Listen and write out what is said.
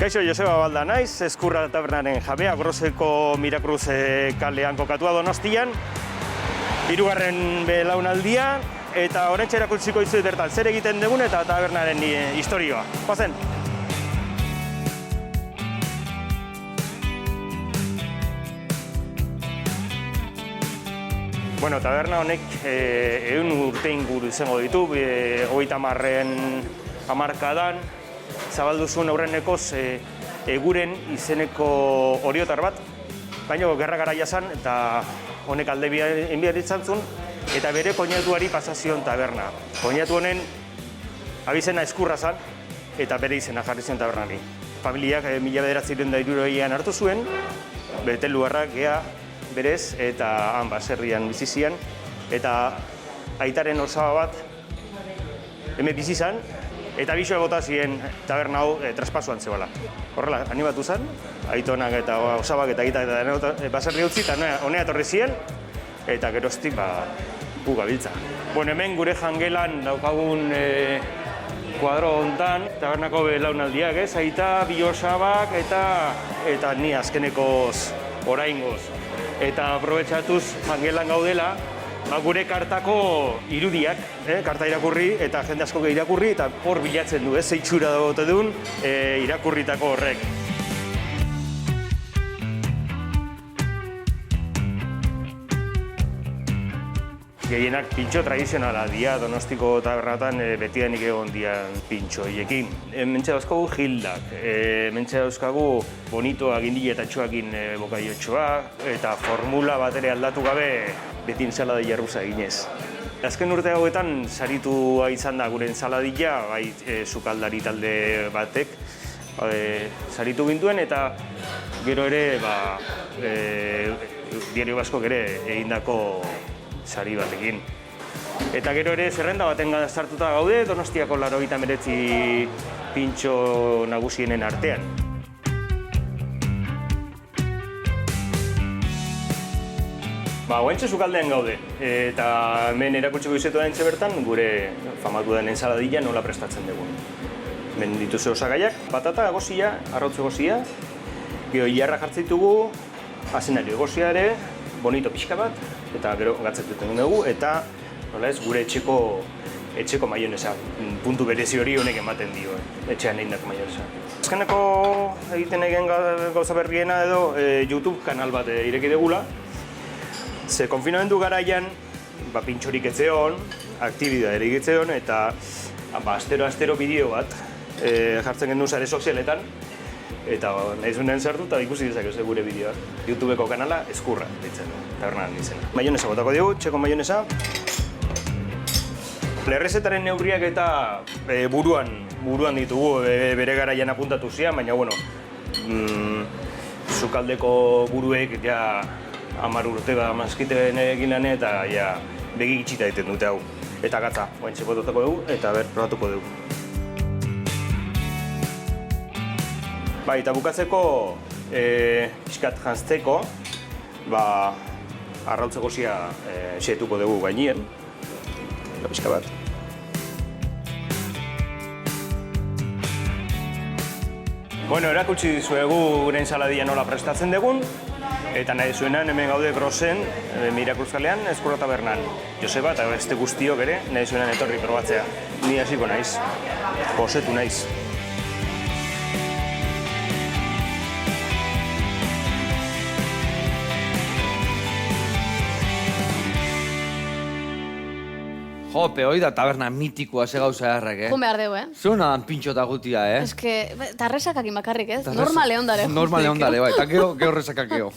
Kaixo, Joseba Balda naiz, Ezkurra tabernaren jabea, Groseko Mirakruz kalean kokatua Donostian, 3. belaunaldia, eta oraintxe erakutsiko dizuet bertan zer egiten dugun eta tabernaren historioa. Goazen! Bueno, taberna honek 100 urte inguru izango ditu, 30. hamarkadan, zabaldu zuen aurrenekoz Eguren izeneko oriotar bat, baina gerra garaia zen eta honek alde behar izan zuen, eta bere koinatuari pasazion taberna. Koinatu honen abizena Ezkurra zen eta bere izena jarri zion tabernari. Familiak 1960an hartu zuen, Beteluarrak gea berez eta han baserrian bizi zian, eta aitaren osaba bat hemen bizi zen, eta bisoa bota ziren taberna hau traspasuan zebala. Horrela, animatu zen, aitonak eta osabak eta aita eta baserri utzi, eta honea etorri ziren, eta geroztik gu gabiltza. Bueno, hemen gure jangelan daukagun kuadro hontan, tabernako belaunaldiak, ez? Aita, bi osabak eta ni azkenekoz oraingoz. Eta aprobetxatuz jangelan gaudela, gure kartako irudiak, karta irakurri eta jende asko irakurri eta hor bilatzen du, ze itxura dagote duen irakurritako horrek. Gehienak pintxo tradizionala dira, Donostiko tabernatan betidanik egon dian pintxo hiekin. Mentxe dauzkagu gildak, mentxe dauzkagu bonito agindiletatxoakin bokaiotxoa, eta formula bat ere aldatu gabe beti ensalada jarruza eginez. Azken urte hauetan saritua izan da gure ensaladilla, bai sukaldari talde batek saritu gintuen, eta gero ere Diario Baskok ere egindako sari batekin. Eta gero ere zerrenda baten sartuta gaude, Donostiako 89 pintxo nagusienen artean. Oentxe sukaldean gaude, eta hemen erakutsiko izetu da entxe bertan, gure famatu den ensaladilla nola prestatzen dugun. Hemen dituze osagaiak, patata, gozia, arrautz gozia, gero jarra jartzen ditugu, azenario gozia ere, bonito pixka bat, eta gero gatzekuten dugu, eta gure etxeko maionesa, puntu berezi hori honek ematen dio, etxean egindako maionesa. Azkeneko egiten egin gauza berriena edo YouTube kanal bat ireki dugula, ze konfinamendu garaian pintxorik etzeon, aktibidade erik etzeon, eta astero bideo bat jartzen gendu sare sozialetan, eta nahi zuenean sartu eta ikusi dezakezu gure bideoak. YouTubeko kanala Ezkurra ditzen, tabernaren izena. Maionesa botako dugu, txeko maionesa. Errezetaren neurriak eta buruan ditugu, bere garaian apuntatu zian, baina bueno, sukaldeko buruek ja 10 urte mazkiten egin lan eta begi itxita egiten dute hau. Eta gatza, oentxe botatuko dugu eta probatuko dugu. Eta bukatzeko pixkat jantzeko arrautze gozia xetuko dugu gainien. Pixka bat. Erakutsi dizuegu gure ensaladilla nola prestatzen dugun, eta nahi zuenan hemen gaude Grosen, Mirakruz kalean, Ezkurra tabernan. Joseba eta beste guztiok ere nahi zuenan etorri probatzea. Ni hasiko naiz, posetu naiz. Jope, hoi da taberna mitikoa ze gauza errek, Jun behar deu, Zuna pintxo eta gutia, Ez que, tarresakak imakarrik, ez? Normal egon dare. Normal egon dare, bai, eta geho resakak geho.